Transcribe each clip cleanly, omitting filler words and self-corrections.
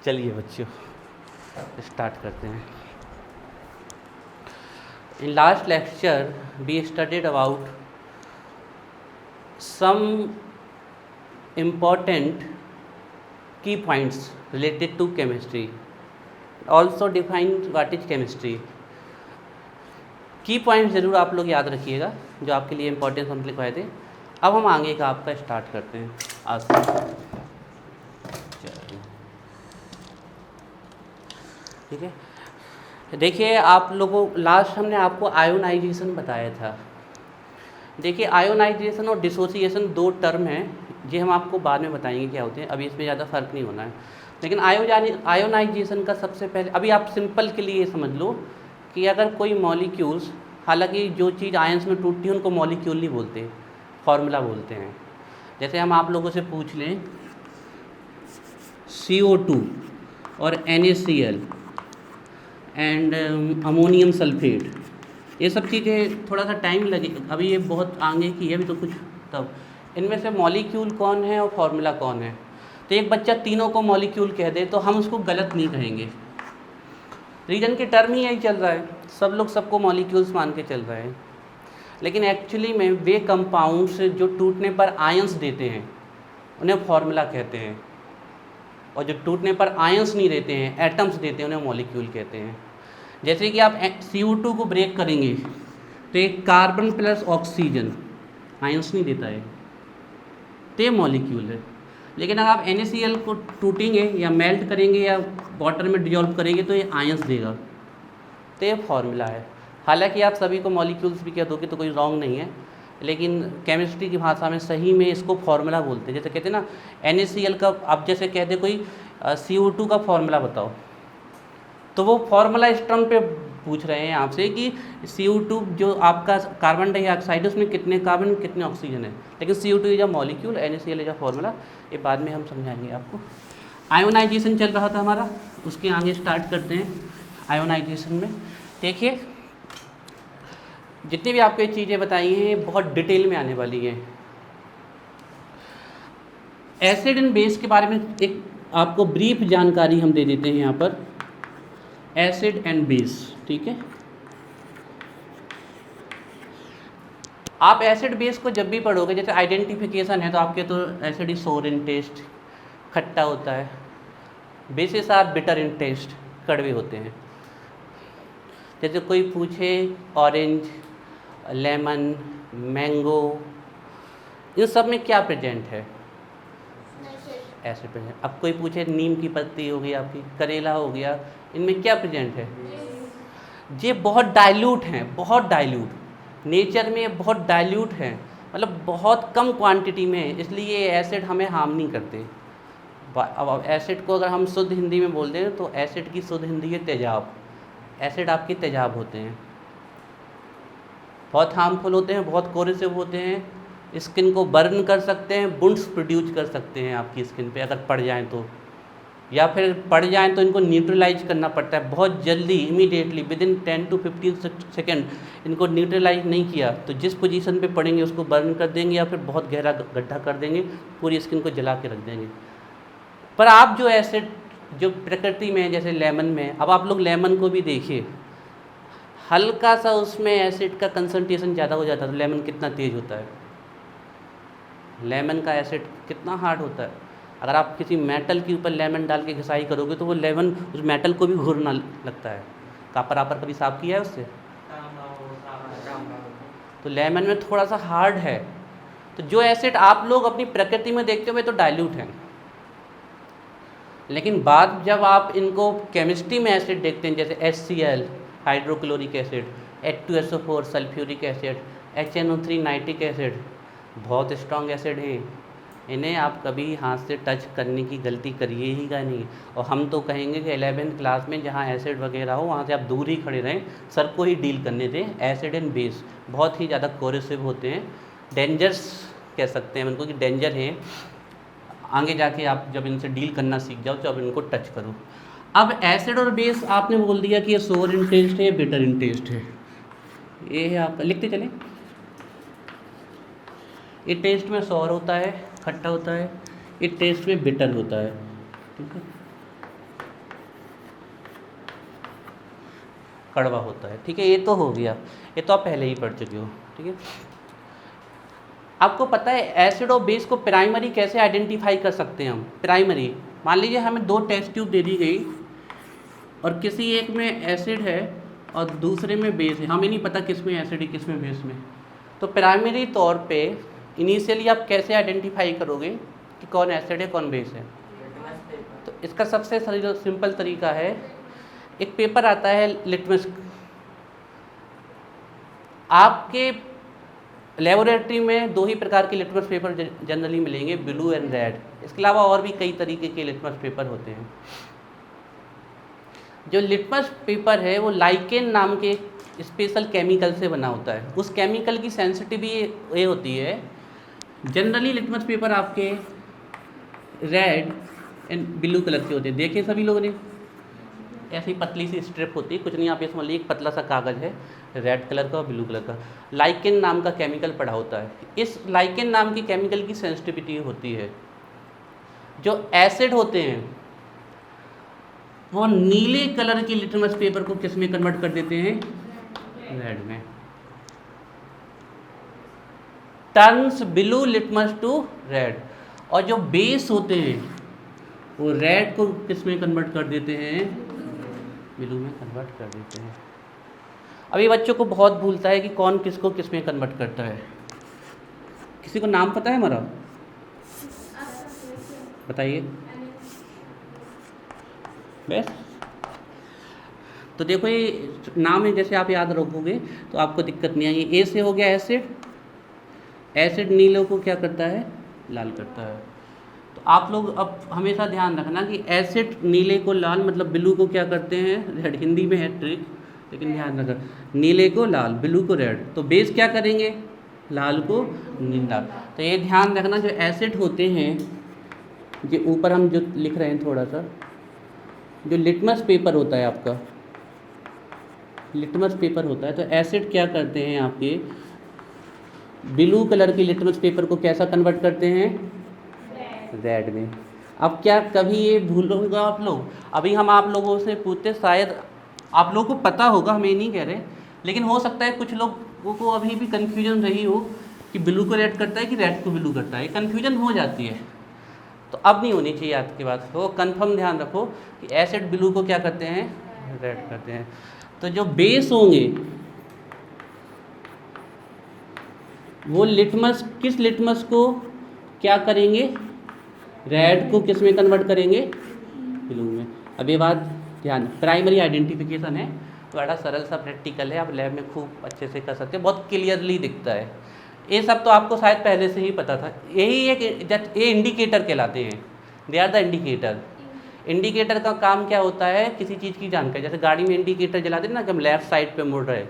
चलिए बच्चों स्टार्ट करते हैं। In last lecture we studied about some important key points related to chemistry, also defined what is chemistry. की point ज़रूर आप लोग याद रखिएगा जो आपके लिए इम्पोर्टेंस हम लिखवाए थे। अब हम आगे का आपका स्टार्ट करते हैं आज से। ठीक है, देखिए आप लोगों लास्ट हमने आपको आयोनाइजेशन बताया था। देखिए आयोनाइजेशन और डिसोसिएशन दो टर्म हैं, ये हम आपको बाद में बताएंगे क्या होते हैं, अभी इसमें ज़्यादा फ़र्क नहीं होना है। लेकिन आयोनाइजेशन का सबसे पहले अभी आप सिंपल के लिए समझ लो कि अगर कोई मॉलिक्यूल्स, हालांकि जो चीज़ आयंस में टूटती है उनको मॉलिक्यूल नहीं बोलते, फॉर्मूला बोलते हैं। जैसे हम आप लोगों से पूछ लें CO2 और NaCl एंड अमोनियम सल्फेट, ये सब चीज़ें थोड़ा सा टाइम लगे, अभी ये बहुत आगे की है, अभी तो कुछ तब इनमें से मॉलिक्यूल कौन है और फार्मूला कौन है। तो एक बच्चा तीनों को मॉलिक्यूल कह दे तो हम उसको गलत नहीं कहेंगे। रीजन की टर्म ही यही चल रहा है, सब लोग सबको मॉलिक्यूल्स मान के चल रहे हैं, लेकिन एक्चुअली में वे कंपाउंड्स जो टूटने पर आयंस देते हैं उन्हें फार्मूला कहते हैं, और जो टूटने पर आयंस नहीं देते हैं, एटम्स देते हैं, उन्हें मॉलिक्यूल कहते हैं। जैसे कि आप CO2 को ब्रेक करेंगे तो एक कार्बन प्लस ऑक्सीजन आयंस नहीं देता है, तो ये मॉलिक्यूल है। लेकिन अगर आप NaCl को टूटेंगे या मेल्ट करेंगे या वाटर में डिजॉल्व करेंगे तो ये आयंस देगा, तो ये फार्मूला है। हालांकि आप सभी को मॉलिक्यूल्स भी कह दोगे तो कोई रॉन्ग नहीं है, लेकिन केमिस्ट्री की भाषा में सही में इसको फार्मूला बोलते हैं। जैसे कहते हैं ना NaCl का, अब जैसे कहते कोई CO2 का फार्मूला बताओ, तो वो फार्मूला इस टर्म पे पूछ रहे हैं आपसे कि CO2 जो आपका कार्बन डाइऑक्साइड है उसमें कितने कार्बन कितने ऑक्सीजन है, लेकिन CO2 is a molecule, NaCl is a formula. ये बाद में हम समझाएंगे आपको। आयोनाइजेशन चल रहा था हमारा, उसके आगे स्टार्ट करते हैं। आयोनाइजेशन में देखिए जितनी भी आपको ये चीज़ें बताई हैं बहुत डिटेल में आने वाली हैं। एसिड एंड बेस के बारे में एक आपको ब्रीफ जानकारी हम दे देते हैं यहाँ पर। एसिड एंड बेस, ठीक है। आप एसिड बेस को जब भी पढ़ोगे, जैसे आइडेंटिफिकेशन है तो आपके तो एसिड इज सोर इन टेस्ट, खट्टा होता है, bases are bitter in test, कड़वे होते हैं। जैसे कोई पूछे ऑरेंज, लेमन, मैंगो, इन सब में क्या प्रेजेंट है? Acid present. अब कोई पूछे नीम की पत्ती हो गई, आपकी करेला हो गया, इनमें क्या प्रेजेंट है? ये बहुत डाइल्यूट हैं, बहुत डाइल्यूट नेचर में, बहुत डाइल्यूट हैं, मतलब बहुत कम क्वांटिटी में है, इसलिए ये एसिड हमें हार्म नहीं करते। अब एसिड को अगर हम शुद्ध हिंदी में बोल दें तो एसिड की शुद्ध हिंदी है तेजाब। एसिड आपके तेजाब होते हैं, बहुत हार्मफुल होते हैं, बहुत कोरेसिव होते हैं, स्किन को बर्न कर सकते हैं, बुंड्स प्रोड्यूस कर सकते हैं आपकी स्किन पे अगर पड़ जाएं तो, या फिर पड़ जाएं तो इनको न्यूट्रलाइज करना पड़ता है बहुत जल्दी, immediately with in 10 to 15 second. इनको न्यूट्रलाइज नहीं किया तो जिस पोजीशन पे पड़ेंगे उसको बर्न कर देंगे या फिर बहुत गहरा गड्ढा कर देंगे, पूरी स्किन को जला के रख देंगे। पर आप जो एसिड जो प्रकृति में, जैसे लेमन में, अब आप लोग लेमन को भी देखिए, हल्का सा उसमें एसिड का कंसंट्रेशन ज़्यादा हो जाता है तो लेमन कितना तेज़ होता है, लेमन का एसिड कितना हार्ड होता है। अगर आप किसी मेटल के ऊपर लेमन डाल के घिसाई करोगे तो वो लेमन उस मेटल को भी घुरना लगता है। कापर आपर कभी साफ किया है उससे? तो लेमन में थोड़ा सा हार्ड है। तो जो एसिड आप लोग अपनी प्रकृति में देखते हो वे तो डाइल्यूट हैं, लेकिन बाद जब आप इनको केमिस्ट्री में एसिड देखते हैं, जैसे HCl hydrochloric acid, H2SO4 sulphuric acid, HNO3 nitric acid, बहुत स्ट्रॉन्ग एसिड हैं। इन्हें आप कभी हाथ से टच करने की गलती करिए ही का नहीं। और हम तो कहेंगे कि 11th क्लास में जहाँ एसिड वगैरह हो वहाँ से आप दूर ही खड़े रहें, सर को ही डील करने दें। एसिड एंड बेस बहुत ही ज़्यादा कोरेसिव होते हैं, डेंजरस कह सकते हैं उनको कि डेंजर हैं। आगे जाके आप जब इनसे डील करना सीख जाओ तो अब इनको टच करो। अब एसिड और बेस आपने बोल दिया कि ये सोर इन टेस्ट है, बिटर इन टेस्ट है, ये है आपका, लिखते चलें। ये टेस्ट में सोर होता है, खट्टा होता है, ये टेस्ट में बिटर होता है, ठीक है। कड़वा होता है। ठीक है, ये तो हो गया, ये तो आप पहले ही पढ़ चुके हो। ठीक है, आपको पता है एसिड और बेस को प्राइमरी कैसे आइडेंटिफाई कर सकते हैं हम? प्राइमरी, मान लीजिए हमें 2 टेस्ट ट्यूब दे दी गई और किसी एक में एसिड है और दूसरे में बेस है, हमें नहीं पता किस में एसिड है किस में बेस में, तो प्राइमरी तौर पे इनिशियली आप कैसे आइडेंटिफाई करोगे कि कौन एसिड है कौन बेस है? तो इसका सबसे सिंपल तरीका है, एक पेपर आता है लिटमस, आपके लेबोरेटरी में 2 ही प्रकार के लिटमस पेपर जनरली मिलेंगे, ब्लू एंड रेड। इसके अलावा और भी कई तरीके के लिटमस पेपर होते हैं। जो लिटमस पेपर है वो लाइकेन नाम के स्पेशल केमिकल से बना होता है। उस केमिकल की सेंसिटिविटी ये होती है, जनरली लिटमस पेपर आपके रेड एंड ब्लू कलर के होते हैं। देखे सभी लोगों ने, ऐसी पतली सी स्ट्रिप होती है, कुछ नहीं, आप ये समझ लीजिए एक पतला सा कागज़ है रेड कलर का और ब्लू कलर का, लाइकेन नाम का केमिकल पड़ा होता है। इस लाइकेन नाम की केमिकल की सेंसिटिविटी होती है, जो एसिड होते हैं वो नीले कलर की लिटमस पेपर को किस में कन्वर्ट कर देते हैं? रेड में। Turns blue litmus to red. और जो बेस होते हैं वो रेड को किस में कन्वर्ट कर देते हैं? ब्लू में कन्वर्ट कर देते हैं। अभी बच्चों को बहुत भूलता है कि कौन किसको किस में कन्वर्ट करता है। किसी को नाम पता है हमारा? बताइए। बस, तो देखो ये नाम है, जैसे आप याद रखोगे तो आपको दिक्कत नहीं आएगी। ए से हो गया एसिड, एसिड नीले को क्या करता है? लाल करता है। तो आप लोग अब हमेशा ध्यान रखना कि एसिड नीले को लाल, मतलब ब्लू को क्या करते हैं? रेड। हिंदी में है ट्रिक, लेकिन ध्यान रखना, नीले को लाल ब्लू को रेड। तो बेस क्या करेंगे? लाल को नीला। तो ये ध्यान रखना, जो एसिड होते हैं, ये ऊपर हम जो लिख रहे हैं थोड़ा सा, जो लिटमस पेपर होता है आपका, लिटमस पेपर होता है, तो एसिड क्या करते हैं आपके ब्लू कलर के लिटमस पेपर को कैसा कन्वर्ट करते हैं? रेड में। अब क्या कभी ये भूलोगे आप लोग? अभी हम आप लोगों से पूछते, शायद आप लोगों को पता होगा, हम ये नहीं कह रहे, लेकिन हो सकता है कुछ लोगों को अभी भी कन्फ्यूजन रही हो कि ब्लू को रेड करता है कि रेड को ब्लू करता है, कन्फ्यूजन हो जाती है। तो अब नहीं होनी चाहिए आपकी बात, वो कन्फर्म ध्यान रखो कि एसिड ब्लू को क्या करते हैं? रेड करते हैं। तो जो बेस होंगे वो लिटमस, किस लिटमस को क्या करेंगे? रेड को किस में कन्वर्ट करेंगे? ब्लू में। अब ये बात ध्यान, प्राइमरी आइडेंटिफिकेशन है, बड़ा सरल सा प्रैक्टिकल है, आप लैब में खूब अच्छे से कर सकते हैं, बहुत क्लियरली दिखता है। ये सब तो आपको शायद पहले से ही पता था। यही एक ये इंडिकेटर कहलाते हैं, they are the indicator. Indicator का काम क्या होता है? किसी चीज़ की जानकारी, जैसे गाड़ी में इंडिकेटर जलाते हैं ना कि हम लेफ्ट साइड पे मुड़ रहे,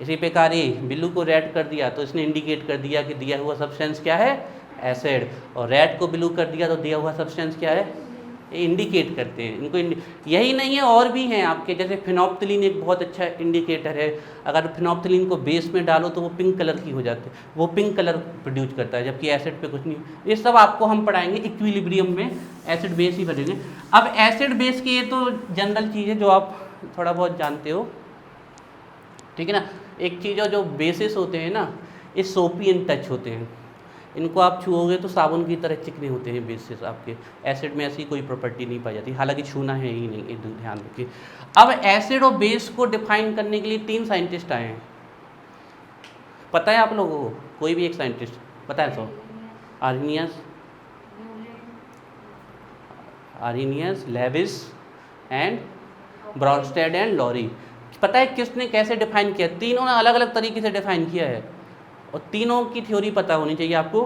इसी प्रकार ये ब्लू को रेड कर दिया तो इसने इंडिकेट कर दिया कि दिया हुआ सब्सटेंस क्या है? एसिड। और रेड को ब्लू कर दिया तो दिया हुआ सब्सटेंस क्या है? ये इंडिकेट करते हैं इनको। यही नहीं है, और भी हैं आपके, जैसे फिनोप्थिलीन एक बहुत अच्छा इंडिकेटर है। अगर फिनोप्थिलीन को बेस में डालो तो वो पिंक कलर की हो जाती है, वो पिंक कलर प्रोड्यूस करता है, जबकि एसिड पे कुछ नहीं। ये सब आपको हम पढ़ाएंगे इक्विलिब्रियम में, एसिड बेस ही पढ़ेंगे। अब एसिड बेस की ये तो जनरल चीज़ है जो आप थोड़ा बहुत जानते हो, ठीक है ना। एक चीज़ जो बेसिस होते हैं ना, ये सोपी इन टच होते हैं, इनको आप छुओगे तो साबुन की तरह चिकने होते हैं बेसिस आपके। एसिड में ऐसी कोई प्रॉपर्टी नहीं पाई जाती, हालांकि छूना है ही नहीं, एकदम ध्यान रखिए। अब एसिड और बेस को डिफाइन करने के लिए 3 साइंटिस्ट आए हैं, पता है आप लोगों को? कोई भी एक साइंटिस्ट बताए तो? Arrhenius, Lewis and Bronsted and Lowry. पता है किसने कैसे डिफाइन किया? तीनों ने अलग अलग तरीके से डिफाइन किया है, और तीनों की थ्योरी पता होनी चाहिए आपको।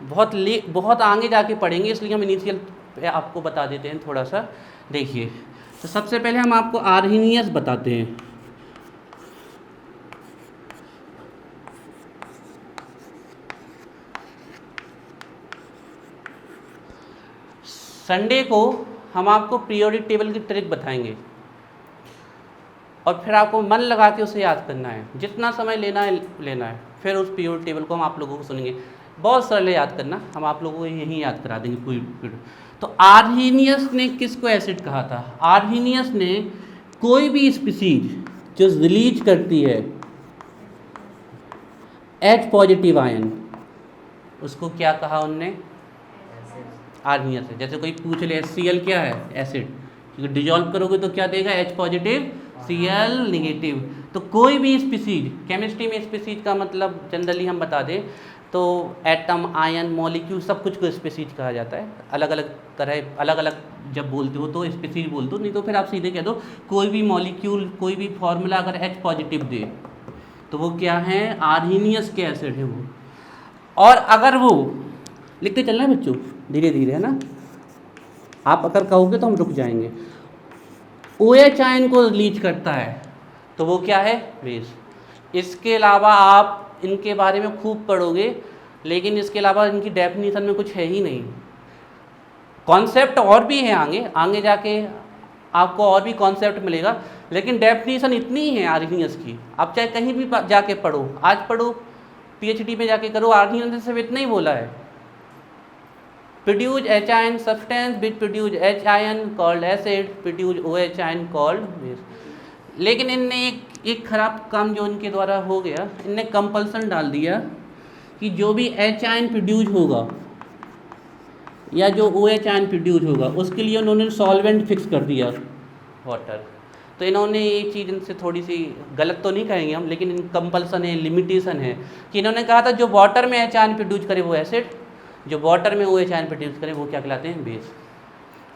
बहुत आगे जाके पढ़ेंगे, इसलिए हम इनिशियल पे आपको बता देते हैं थोड़ा सा। देखिए, तो सबसे पहले हम आपको आर्नियस बताते हैं। संडे को हम आपको पीरियोडिक टेबल की ट्रिक बताएंगे, और फिर आपको मन लगा के उसे याद करना है, जितना समय लेना है। फिर उस पीरियोडिक टेबल को हम आप लोगों को सुनेंगे, बहुत सरल याद करना, हम आप लोगों को यही याद करा देंगे पूरी पीरियड। तो आर्नियस ने किसको एसिड कहा था? आर्नियस ने कोई भी स्पीसीज जो रिलीज करती है H पॉजिटिव आयन, उसको क्या कहा उनने? आर्नियस है। जैसे कोई पूछ ले HCl क्या है? एसिड। क्योंकि डिजॉल्व करोगे तो क्या देगा? H positive Cl negative. तो कोई भी स्पीसीज, केमिस्ट्री में स्पीसीज का मतलब जनरली हम बता दें तो एटम, आयन, मॉलिक्यूल सब कुछ को स्पीसीज कहा जाता है। अलग अलग तरह, अलग अलग जब बोलते हो तो स्पीसीज बोल दो, नहीं तो फिर आप सीधे कह दो कोई भी मॉलिक्यूल, कोई भी फॉर्मूला अगर H पॉजिटिव दे तो वो क्या है? आर्हीनियस के एसिड है वो। और अगर वो, लिखते चलना है बच्चों धीरे धीरे, है ना, आप अगर कहोगे तो हम रुक जाएंगे। OH आयन को रिलीज करता है तो वो क्या है? बेस। इसके अलावा आप इनके बारे में खूब पढ़ोगे, लेकिन इसके अलावा इनकी डेफिनेशन में कुछ है ही नहीं। कॉन्सेप्ट और भी है, आगे जाके आपको और भी कॉन्सेप्ट मिलेगा, लेकिन डेफिनेशन इतनी ही है आर्हीनियस की। आप चाहे कहीं भी जाके पढ़ो, आज पढ़ो, PhD में जाके करो, आर्हीनियस ने सिर्फ इतना ही बोला है, produce H ion substance which produce H ion called acid, produce OH ion called base। लेकिन इनने एक खराब काम जो इनके द्वारा हो गया, इनने कंपल्सन डाल दिया कि जो भी H आयन प्रोड्यूस होगा या जो OH आयन प्रोड्यूस होगा उसके लिए उन्होंने सॉल्वेंट फिक्स कर दिया, वाटर। तो इन्होंने ये चीज़ इनसे थोड़ी सी गलत तो नहीं कहेंगे हम, लेकिन इन कंपल्सन है, लिमिटेशन है कि इन्होंने कहा था जो वाटर में H आयन प्रोड्यूस करे वो एसिड, जो वाटर में OH आयन प्रोड्यूस करे वो क्या कहलाते हैं? बेस।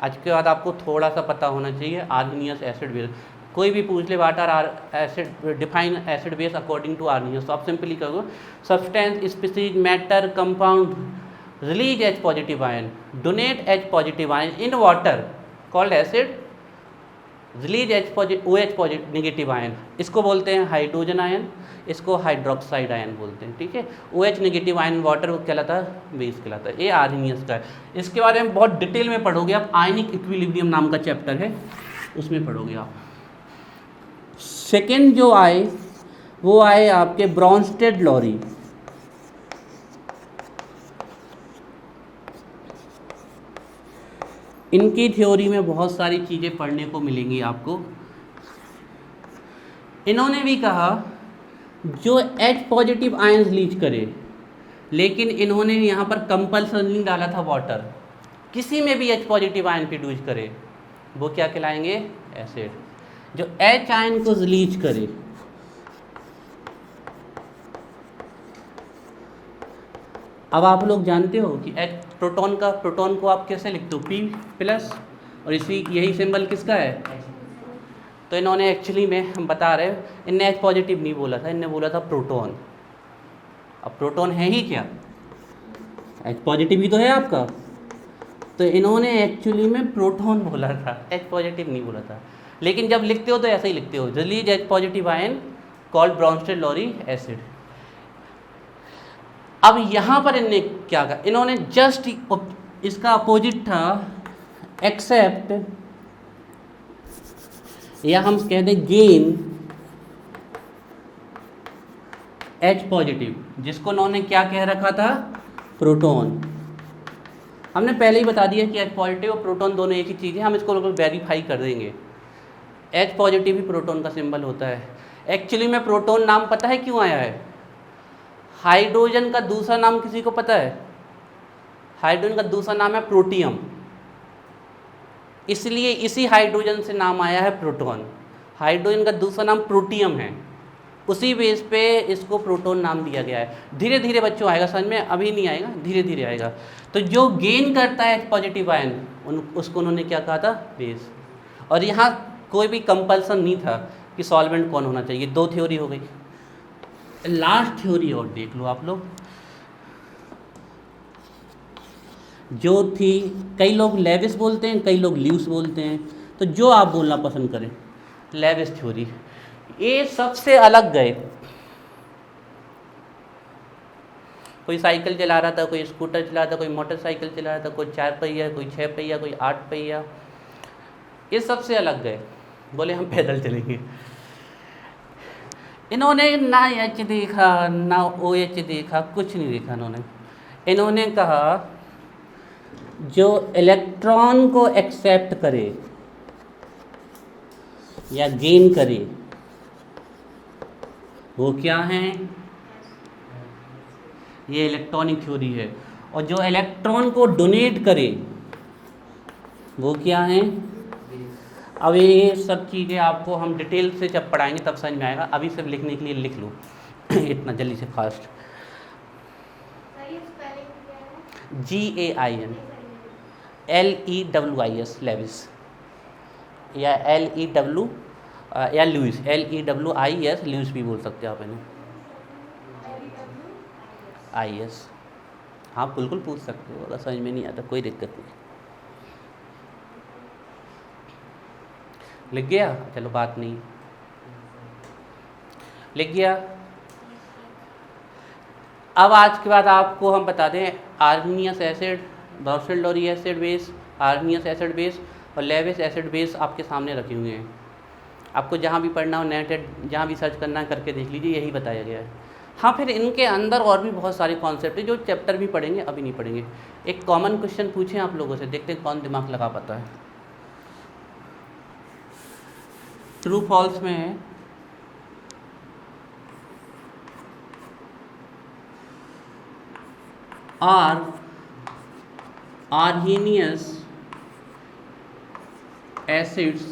आज के बाद आपको थोड़ा सा पता होना चाहिए आर्हीनियस एसिड बेस। कोई भी पूछ ले water or acid, define acid base according to Arrhenius, तो आप सिंपली कहो substance, species, matter, compound release H positive ion, donate H positive ion in water called acid, release OH positive negative ion, इसको बोलते हैं hydrogen ion, इसको hydroxide ion बोलते हैं, ठीक है। OH नेगेटिव आयन वाटर वो कहलाता है बेस कहलाता है। ये आर्हीनियस का है। इसके बारे में बहुत डिटेल में पढ़ोगे आप, आयनिक इक्विलिब्रियम नाम का चैप्टर है, उसमें पढ़ोगे आप। सेकेंड जो आए वो आए आपके ब्रॉन्स्टेड लॉरी। इनकी थ्योरी में बहुत सारी चीज़ें पढ़ने को मिलेंगी आपको। इन्होंने भी कहा जो H पॉजिटिव आयन रिलीज करे, लेकिन इन्होंने यहाँ पर कंपल्सन नहीं डाला था वाटर, किसी में भी H पॉजिटिव आयन प्रोड्यूस करे वो क्या कहलाएंगे? एसिड। जो H आयन को रिलीज करे, अब आप लोग जानते हो कि H प्रोटॉन को आप कैसे लिखते हो? P+, और यही सिंबल किसका है? तो इन्होंने एक्चुअली में हम बता रहे हैं, इनने H पॉजिटिव नहीं बोला था, इनने बोला था प्रोटॉन। अब प्रोटॉन है ही क्या? H पॉजिटिव ही तो है आपका। तो इन्होंने एक्चुअली में प्रोटॉन बोला था, H पॉजिटिव नहीं बोला था। लेकिन जब लिखते हो तो ऐसे ही लिखते हो, release H positive ion called Bronsted Lowry acid. अब यहाँ पर इन्होंने क्या कहा? इन्होंने जस्ट इसका अपोजिट था, एक्सेप्ट, या हम कह दें गेन H पॉजिटिव, जिसको उन्होंने क्या कह रखा था? प्रोटॉन। हमने पहले ही बता दिया कि H पॉजिटिव और प्रोटॉन दोनों एक ही चीज़ है, हम इसको वेरीफाई कर देंगे। H पॉजिटिव ही प्रोटॉन का सिंबल होता है। एक्चुअली में प्रोटॉन नाम पता है क्यों आया है? हाइड्रोजन का दूसरा नाम किसी को पता है? हाइड्रोजन का दूसरा नाम है प्रोटियम, इसलिए इसी हाइड्रोजन से नाम आया है प्रोटॉन। हाइड्रोजन का दूसरा नाम प्रोटियम है, उसी बेस पे इसको प्रोटॉन नाम दिया गया है। धीरे धीरे बच्चों आएगा समझ में, अभी नहीं आएगा, धीरे धीरे आएगा। तो जो गेन करता है H पॉजिटिव आयन, उसको उन्होंने क्या कहा था? बेस। और यहाँ कोई भी कंपल्सन नहीं था कि सॉल्वेंट कौन होना चाहिए। दो थ्योरी हो गई। लास्ट थ्योरी और देख लो आप लोग, जो थी, कई लोग लेविस बोलते हैं, कई लोग ल्यूस बोलते हैं, तो जो आप बोलना पसंद करें, लेविस थ्योरी। ये सबसे अलग गए। कोई साइकिल चला रहा था, कोई स्कूटर चला रहा था, कोई मोटरसाइकिल चला रहा था, कोई 4 पहिया, कोई 6 पहिया, कोई 8 पहिया, ये सबसे अलग गए, बोले हम पैदल चलेंगे। इन्होंने ना H देखा ना OH देखा, कुछ नहीं देखा इन्होंने कहा जो इलेक्ट्रॉन को एक्सेप्ट करे, या गेन करे, वो क्या है? ये इलेक्ट्रॉनिक थ्योरी है। और जो इलेक्ट्रॉन को डोनेट करे वो क्या है? अब ये सब चीज़ें आपको हम डिटेल से जब पढ़ाएंगे तब समझ में आएगा, अभी सिर्फ लिखने के लिए लिख लो इतना जल्दी से फास्ट। GAIN LEWIS, लेविस, या LEW या लुइस, LEWIS, लुइस भी बोल सकते हो आप इन्हें, IS। हाँ बिल्कुल पूछ सकते हो, अगर समझ में नहीं आता कोई दिक्कत नहीं। लिख गया? चलो बात नहीं, लिख गया। अब आज के बाद आपको हम बता दें, Arrhenius acid, Bronsted Lowry acid base, Arrhenius acid base और लेविस एसिड बेस आपके सामने रखे हुए हैं। आपको जहाँ भी पढ़ना हो, नेट जहाँ भी सर्च करना है करके देख लीजिए, यही बताया गया है। हाँ, फिर इनके अंदर और भी बहुत सारे कॉन्सेप्ट है जो चैप्टर भी पढ़ेंगे, अभी नहीं पढ़ेंगे। एक कॉमन क्वेश्चन पूछें आप लोगों से, देखते हैं कौन दिमाग लगा पाता है। ट्रू फॉल्स में है Arrhenius acids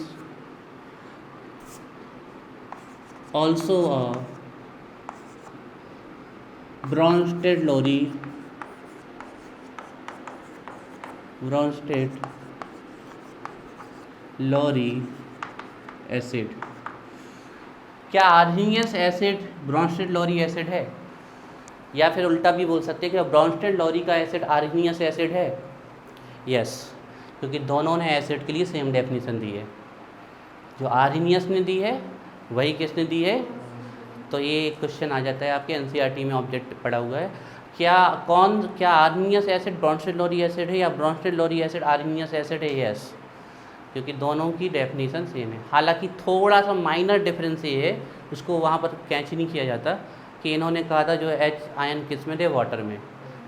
also a Bronsted-Lowry acid. क्या आर्हीनियस एसिड ब्रॉन्स्टेड-लॉरी एसिड है? या फिर उल्टा भी बोल सकते हैं कि ब्रॉन्स्टेड-लॉरी का एसिड आर्हीनियस एसिड है? यस, क्योंकि दोनों ने एसिड के लिए सेम डेफिनेशन दी है। जो आर्हीनियस ने दी है वही किसने दी है? तो ये क्वेश्चन आ जाता है आपके एनसीईआरटी में, ऑब्जेक्ट पड़ा हुआ है। क्या आर्हीनियस एसिड ब्रॉन्स्टेड-लॉरी एसिड है या ब्रॉन्स्टेड-लॉरी एसिड आर्हीनियस एसिड है? यस, क्योंकि दोनों की डेफिनेशन सेम है। हालांकि थोड़ा सा माइनर डिफरेंस ये है, उसको वहाँ पर कैच नहीं किया जाता, कि इन्होंने कहा था जो H आयन किस में थे? वाटर में,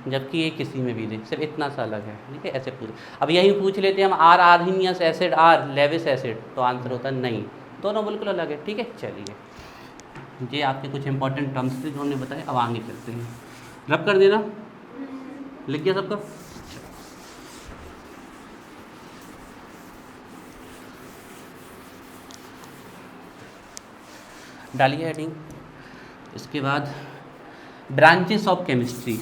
जबकि ये किसी में भी थे, सिर्फ इतना सा अलग है। ठीक है, ऐसे पूछ, अब यही पूछ लेते हैं हम आर्हीनियस एसिड, लेविस एसिड, तो आंसर होता नहीं, दोनों बिल्कुल अलग है। ठीक है, चलिए, ये आपके कुछ इंपॉर्टेंट टर्म्स थे जो हमने बताए। अब आगे चलते हैं, रब कर देना, लिख गया सबका? डालिए हेडिंग। इसके बाद ब्रांचेस ऑफ केमिस्ट्री,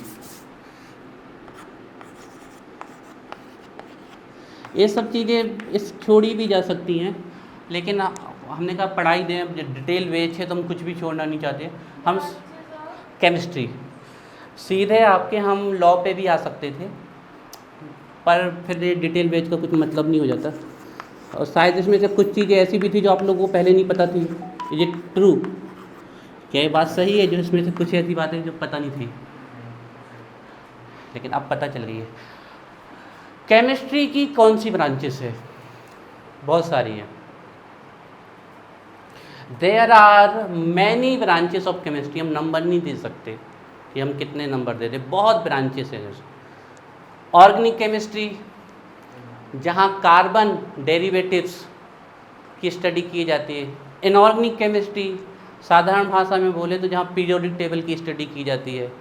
ये सब चीज़ें इस छोड़ी भी जा सकती हैं, लेकिन हमने कहा पढ़ाई दें, डिटेल वेच है तो हम कुछ भी छोड़ना नहीं चाहते। हम केमिस्ट्री सीधे आपके हम लॉ पे भी आ सकते थे, पर फिर ये डिटेल वेच का कुछ मतलब नहीं हो जाता। और शायद इसमें से कुछ चीज़ें ऐसी भी थी जो आप लोगों को पहले नहीं पता थी। ये ट्रू, क्या ये बात सही है? जो इसमें से कुछ ऐसी बातें जो पता नहीं थी लेकिन अब पता चल गई है। केमिस्ट्री की कौन सी ब्रांचेस है? बहुत सारी हैं। There are many branches of chemistry. हम नंबर नहीं दे सकते कि हम कितने नंबर दे रहे, बहुत ब्रांचेस हैं। ऑर्गेनिक केमिस्ट्री, जहाँ कार्बन डेरिवेटिव्स की स्टडी की जाती है। इनऑर्गेनिक केमिस्ट्री, साधारण भाषा में बोले तो जहाँ पीरियोडिक टेबल की स्टडी की जाती है।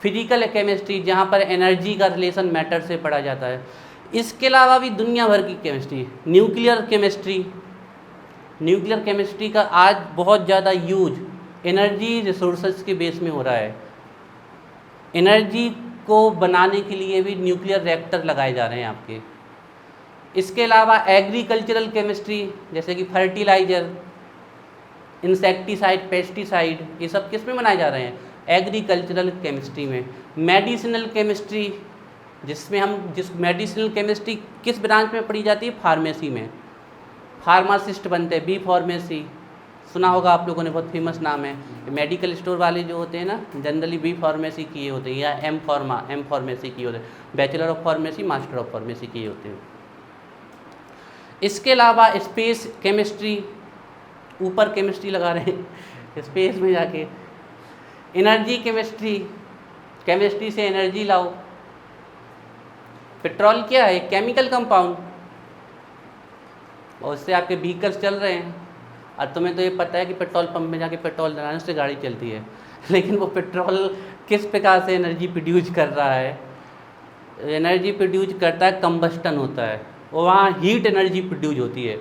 फिजिकल केमिस्ट्री, जहाँ पर एनर्जी का रिलेशन मैटर से पढ़ा जाता है। इसके अलावा भी दुनिया भर की केमिस्ट्री। न्यूक्लियर केमिस्ट्री का आज बहुत ज़्यादा यूज एनर्जी रिसोर्सेज के बेस में हो रहा है। एनर्जी को बनाने के लिए भी न्यूक्लियर रिएक्टर लगाए जा रहे हैं आपके। इसके अलावा एग्रीकल्चरल केमिस्ट्री, जैसे कि फर्टिलाइज़र, इंसेक्टिसाइड, पेस्टिसाइड, ये सब किस में बनाए जा रहे हैं? एग्रीकल्चरल केमिस्ट्री में। मेडिसिनल केमिस्ट्री, जिस मेडिसिनल केमिस्ट्री किस ब्रांच में पढ़ी जाती है? फार्मेसी में। फार्मासिस्ट बनते हैं, बी फार्मेसी सुना होगा आप लोगों ने, बहुत फेमस नाम है। मेडिकल स्टोर वाले जो होते हैं ना, जनरली बी फार्मेसी किए होते हैं, या एम फार्मेसी किए होते हैं। Bachelor of pharmacy, master of pharmacy किए होते हैं। इसके अलावा स्पेस केमिस्ट्री, ऊपर केमिस्ट्री लगा रहे हैं स्पेस में जाके। एनर्जी केमिस्ट्री से एनर्जी लाओ। पेट्रोल क्या है? केमिकल कंपाउंड, और उससे आपके व्हीकल्स चल रहे हैं। और तुम्हें तो ये पता है कि पेट्रोल पंप में जाके पेट्रोल डलाने से गाड़ी चलती है, लेकिन वो पेट्रोल किस प्रकार से एनर्जी प्रोड्यूस कर रहा है, एनर्जी प्रोड्यूस करता है, कंबस्टन होता है, वो वहाँ हीट एनर्जी प्रोड्यूस होती है।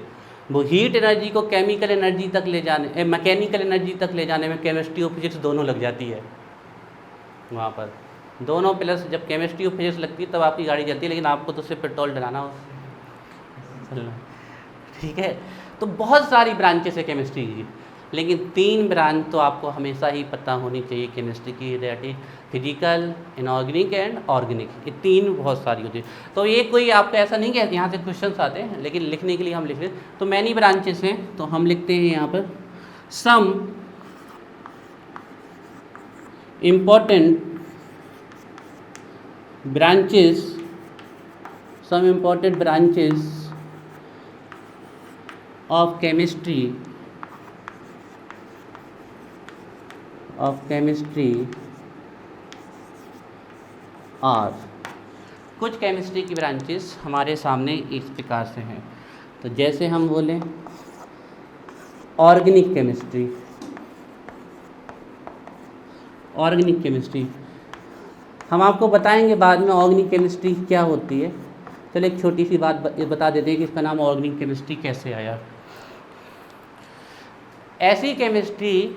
वो हीट एनर्जी को केमिकल एनर्जी तक ले जाने, मैकेनिकल एनर्जी तक ले जाने में केमिस्ट्री और फिजिक्स दोनों लग जाती है वहाँ पर। दोनों प्लस जब केमिस्ट्री और फिजिक्स लगती है तब आपकी गाड़ी चलती है, लेकिन आपको तो सिर्फ पेट्रोल डलाना हो, ठीक है। तो बहुत सारी ब्रांचेस है केमिस्ट्री की, लेकिन 3 ब्रांच तो आपको हमेशा ही पता होनी चाहिए केमिस्ट्री की, that is physical, inorganic and organic. ये 3 बहुत सारी होती है। तो ये कोई आपका ऐसा नहीं है यहाँ से क्वेश्चंस आते हैं, लेकिन लिखने के लिए हम लिख रहे हैं। तो मैनी ब्रांचेस हैं, तो हम लिखते हैं यहाँ पर some important branches, some important branches of chemistry are, कुछ केमिस्ट्री की ब्रांचेस हमारे सामने इस प्रकार से हैं। तो जैसे हम बोलें ऑर्गेनिक केमिस्ट्री, ऑर्गेनिक केमिस्ट्री हम आपको बताएंगे बाद में ऑर्गेनिक केमिस्ट्री क्या होती है। चलो एक छोटी सी बात बता देते हैं कि इसका नाम ऑर्गेनिक केमिस्ट्री कैसे आया। ऐसी केमिस्ट्री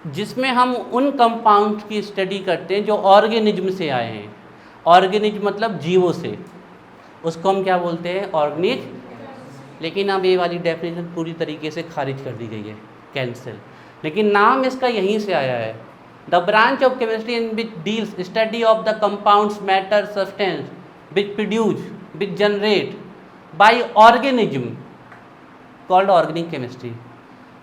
जिसमें हम उन कंपाउंड्स की स्टडी करते हैं जो ऑर्गेनिज्म से आए हैं। ऑर्गेनिज्म मतलब जीवों से, उसको हम क्या बोलते हैं, ऑर्गेनिक। लेकिन अब ये वाली डेफिनेशन पूरी तरीके से खारिज कर दी गई है, कैंसिल। लेकिन नाम इसका यहीं से आया है, the branch of chemistry in which deals study of the compounds, matter, substance which produce, which generate by organism called organic chemistry।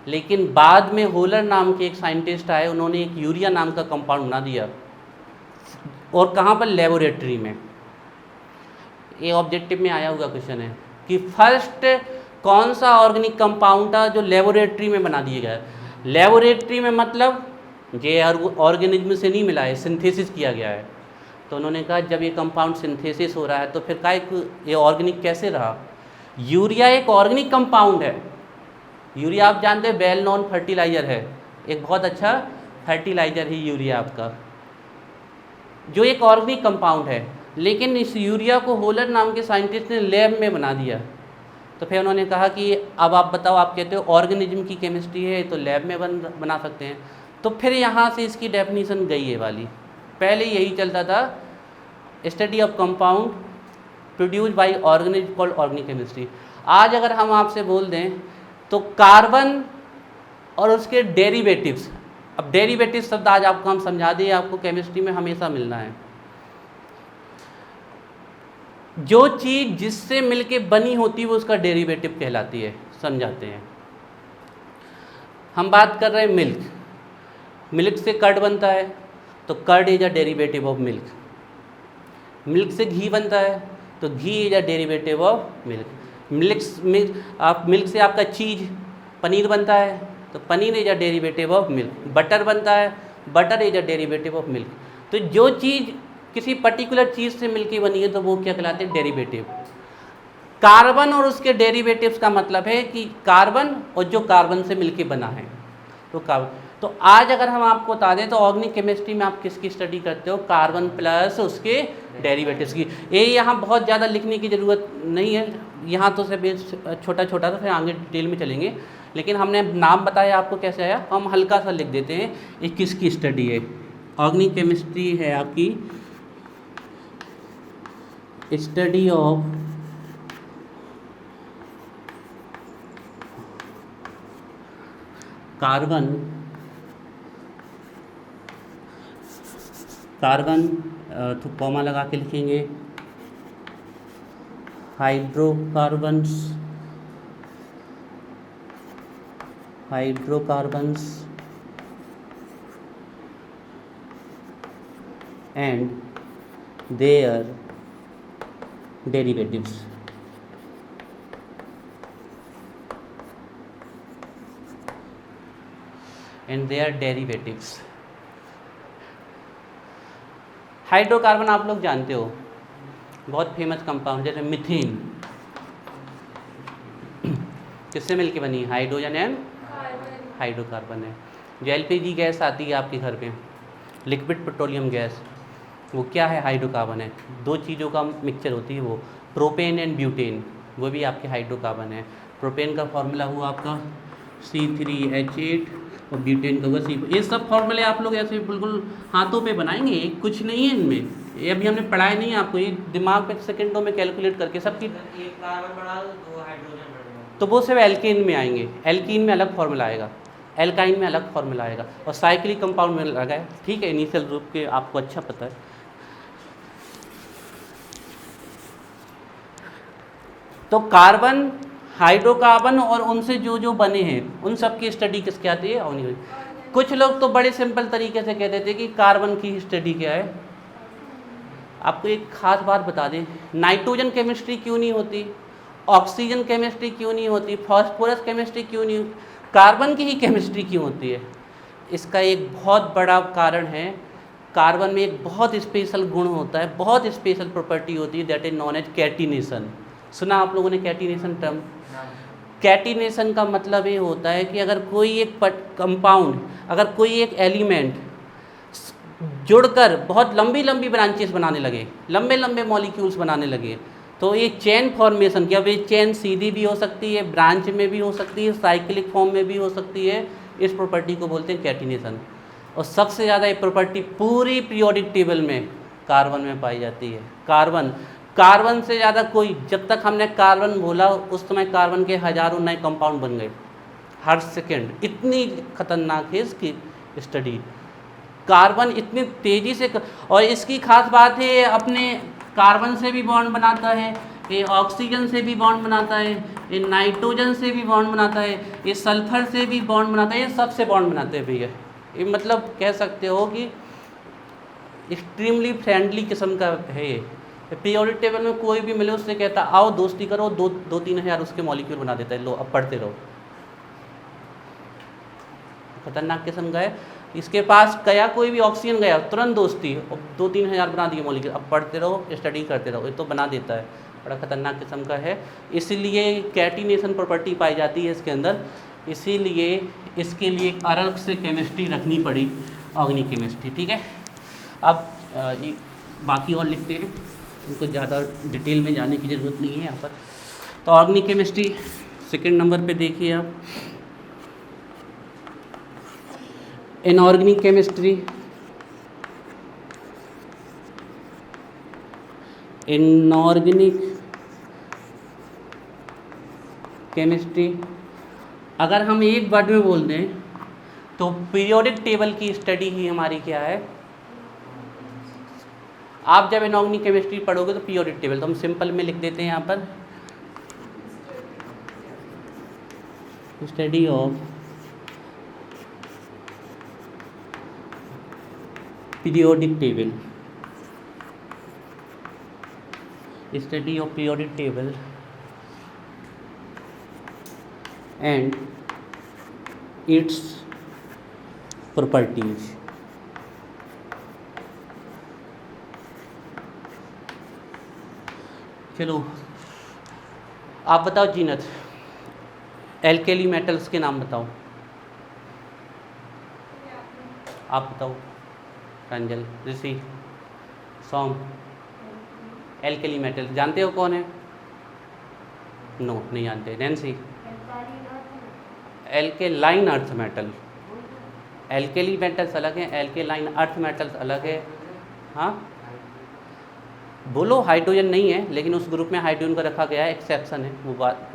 लेकिन बाद में होलर नाम के एक साइंटिस्ट आए, उन्होंने एक यूरिया नाम का कंपाउंड बना दिया, और कहाँ पर, लेबोरेटरी में। ये ऑब्जेक्टिव में आया हुआ क्वेश्चन है कि फर्स्ट कौन सा ऑर्गेनिक कंपाउंड था जो लेबोरेटरी में बना दिया गया। लेबोरेटरी में मतलब ये ऑर्गेनिज्म से नहीं मिला है, सिंथेसिस किया गया है। तो उन्होंने कहा जब ये कंपाउंड सिंथेसिस हो रहा है तो फिर का ये ऑर्गेनिक कैसे रहा। यूरिया एक ऑर्गेनिक कंपाउंड है। यूरिया आप जानते हैं वेल नोन फर्टिलाइज़र है, एक बहुत अच्छा फर्टिलाइज़र ही यूरिया आपका, जो एक ऑर्गेनिक कंपाउंड है। लेकिन इस यूरिया को होलर नाम के साइंटिस्ट ने लैब में बना दिया। तो फिर उन्होंने कहा कि अब आप बताओ, आप कहते हो ऑर्गेनिज्म की केमिस्ट्री है तो लैब में बना सकते हैं। तो फिर यहाँ से इसकी डेफिनीशन गई है वाली। पहले यही चलता था, study of compound produce by organism called organic chemistry. आज अगर हम आपसे बोल दें तो कार्बन और उसके डेरिवेटिव्स, अब डेरिवेटिव्स शब्द आज आपको हम समझा दें, आपको केमिस्ट्री में हमेशा मिलना है। जो चीज़ जिससे मिलके बनी होती है वो उसका डेरिवेटिव कहलाती है, समझाते हैं। हम बात कर रहे हैं मिल्क, मिल्क से कर्ड बनता है तो curd is a derivative of milk. Milk से घी बनता है तो ghee is a derivative of milk. Milk से आपका चीज़ पनीर बनता है तो paneer is a derivative of milk. Butter बनता है, butter is a derivative of milk. तो जो चीज़ किसी पर्टिकुलर चीज़ से मिलके बनी है तो वो क्या कहलाते हैं, डेरिवेटिव। कार्बन और उसके डेरिवेटिव्स का मतलब है कि कार्बन और जो कार्बन से मिलके बना है तो कार्बन। तो आज अगर हम आपको बता दें तो ऑर्गेनिक केमिस्ट्री में आप किसकी स्टडी करते हो, कार्बन प्लस उसके डेरिवेटिव्स की। ये यहाँ बहुत ज़्यादा लिखने की ज़रूरत नहीं है, यहाँ तो सिर्फ छोटा छोटा सा, फिर आगे डिटेल में चलेंगे। लेकिन हमने नाम बताया आपको कैसे आया, हम हल्का सा लिख देते हैं ये किसकी स्टडी है। ऑर्गेनिक केमिस्ट्री है आपकी स्टडी ऑफ कार्बन, कार्बन तो कॉमा लगा के लिखेंगे, hydrocarbons, hydrocarbons and their derivatives. And their derivatives. Hydrocarbon आप लोग जानते हो, बहुत फेमस कंपाउंड, जैसे मीथेन। किससे मिलके बनी है? हाइड्रोजन एंड हाइड्रोकार्बन है। जो एलपीजी गैस आती है आपके घर पे, लिक्विड पेट्रोलियम गैस, वो क्या है? हाइड्रोकार्बन है। दो चीज़ों का मिक्सचर होती है वो, प्रोपेन एंड ब्यूटेन, वो भी आपके हाइड्रोकार्बन है। प्रोपेन का फॉर्मूला हुआ आपका C3H8 और ब्यूटेन का हुआ C। ये सब फॉर्मूले आप लोग ऐसे बिल्कुल हाथों पे बनाएंगे, कुछ नहीं है इनमें, ये अभी हमने पढ़ाया नहीं है आपको, ये दिमाग पे सेकंडों में कैलकुलेट करके सबकी। एक कार्बन बढ़ा दो तो हाइड्रोजन बढ़ेगा, तो वो सब एल्केन में आएंगे, एल्कीन में अलग फॉर्मूला आएगा, एल्काइन में अलग फॉर्मूला आएगा, और साइक्लिक कंपाउंड में अलग है। ठीक है, इनिशियल ग्रुप के आपको अच्छा पता है। तो कार्बन, हाइड्रोकार्बन और उनसे जो जो बने हैं उन सब की स्टडी किसके आती है? ऑर्गेनिक। कुछ लोग तो बड़े सिंपल तरीके से कहते थे कि कार्बन की स्टडी क्या है। आपको एक खास बात बता दें, नाइट्रोजन केमिस्ट्री क्यों नहीं होती, ऑक्सीजन केमिस्ट्री क्यों नहीं होती, फास्फोरस केमिस्ट्री क्यों नहीं, कार्बन की ही केमिस्ट्री क्यों होती है? इसका एक बहुत बड़ा कारण है, कार्बन में एक बहुत स्पेशल गुण होता है, बहुत स्पेशल प्रॉपर्टी होती है, that is known as catenation. सुना आप लोगों ने कैटिनेशन टर्म? कैटिनेशन का मतलब ये होता है कि अगर कोई एक कंपाउंड, अगर कोई एक एलिमेंट जुड़कर बहुत लंबी लंबी ब्रांचेस बनाने लगे, लंबे लंबे मॉलिक्यूल्स बनाने लगे, तो ये चेन फॉर्मेशन की, अब ये चेन सीधी भी हो सकती है, ब्रांच में भी हो सकती है, साइक्लिक फॉर्म में भी हो सकती है, इस प्रॉपर्टी को बोलते हैं कैटिनेशन। और सबसे ज़्यादा ये प्रॉपर्टी पूरी पीरियोडिक टेबल में कार्बन में पाई जाती है। कार्बन से ज़्यादा कोई, जब तक हमने कार्बन बोला उस समय कार्बन के हज़ारों नए कंपाउंड बन गए हर सेकेंड, इतनी खतरनाक है इसकी स्टडी। कार्बन इतनी तेज़ी से और इसकी खास बात है, अपने कार्बन से भी बॉन्ड बनाता है, ये ऑक्सीजन से भी बॉन्ड बनाता है, ये नाइट्रोजन से भी बॉन्ड बनाता है, ये सल्फर से भी बॉन्ड बनाता है, ये सबसे बॉन्ड बनाते हैं भैया। ये मतलब कह सकते हो कि एक्सट्रीमली फ्रेंडली किस्म का है ये। पीरियोडिक टेबल में कोई भी मिले उससे कहता आओ दोस्ती करो, 2-3 हज़ार उसके मॉलिक्यूल बना देता है, लो अब पढ़ते रहो। खतरनाक किस्म का है। इसके पास गया कोई भी ऑक्सीजन गया तुरंत दोस्ती, 2-3 हज़ार बना दिए मॉलिक्यूल, अब पढ़ते रहो, स्टडी करते रहो, ये तो बना देता है। बड़ा खतरनाक किस्म का है, इसीलिए कैटिनेशन प्रॉपर्टी पाई जाती है इसके अंदर, इसीलिए इसके लिए एक अलग से केमिस्ट्री रखनी पड़ी, ऑर्गेनिक केमिस्ट्री। ठीक है, अब ये बाकी और लिखते हैं, उनको ज़्यादा डिटेल में जाने की ज़रूरत नहीं है यहाँ पर। तो ऑर्गेनिक केमिस्ट्री सेकंड नंबर पे देखिए आप, इनऑर्गेनिक केमिस्ट्री, इनऑर्गेनिक केमिस्ट्री अगर हम एक वर्ड में बोल दें तो पीरियोडिक टेबल की स्टडी ही हमारी क्या है। आप जब इनऑर्गेनिक केमिस्ट्री पढ़ोगे तो पीरियोडिक टेबल, तो हम सिंपल में लिख देते हैं यहाँ पर, study of periodic table, study of periodic table and its properties. चलो आप बताओ जीनत, एल्केली मेटल्स के नाम बताओ, आप बताओ, रंजल, ऋषि, सोम, एल्केली मेटल्स जानते हो कौन है? नो नहीं जानते। Nancy, alkaline earth metal, alkali metals अलग हैं, एल्केलाइन अर्थ मेटल्स अलग है। हाँ बोलो, हाइड्रोजन नहीं है लेकिन उस ग्रुप में हाइड्रोजन को रखा गया है, एक्सेप्शन है वो बात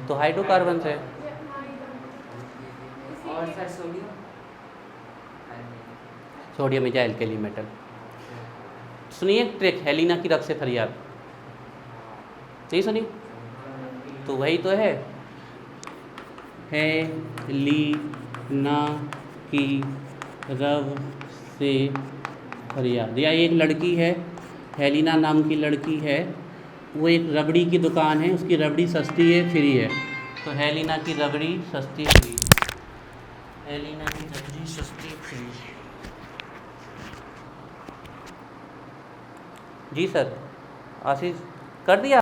तो हाइड्रोकार्बन से। और sir sodium, sodium is alkali metal. सुनिए ट्रिक, हेलिना की रब से फरियाद, नहीं सुनी? तो वही तो है, हेलिना की रब से फरियाद। या एक लड़की है, हेलिना नाम की लड़की है, वो एक रबड़ी की दुकान है, उसकी रबड़ी सस्ती है, फ्री है, तो हेलिना की रबड़ी सस्ती फ्री, हेलिना की रबड़ी सस्ती फ्री। जी सर, आशीष कर दिया।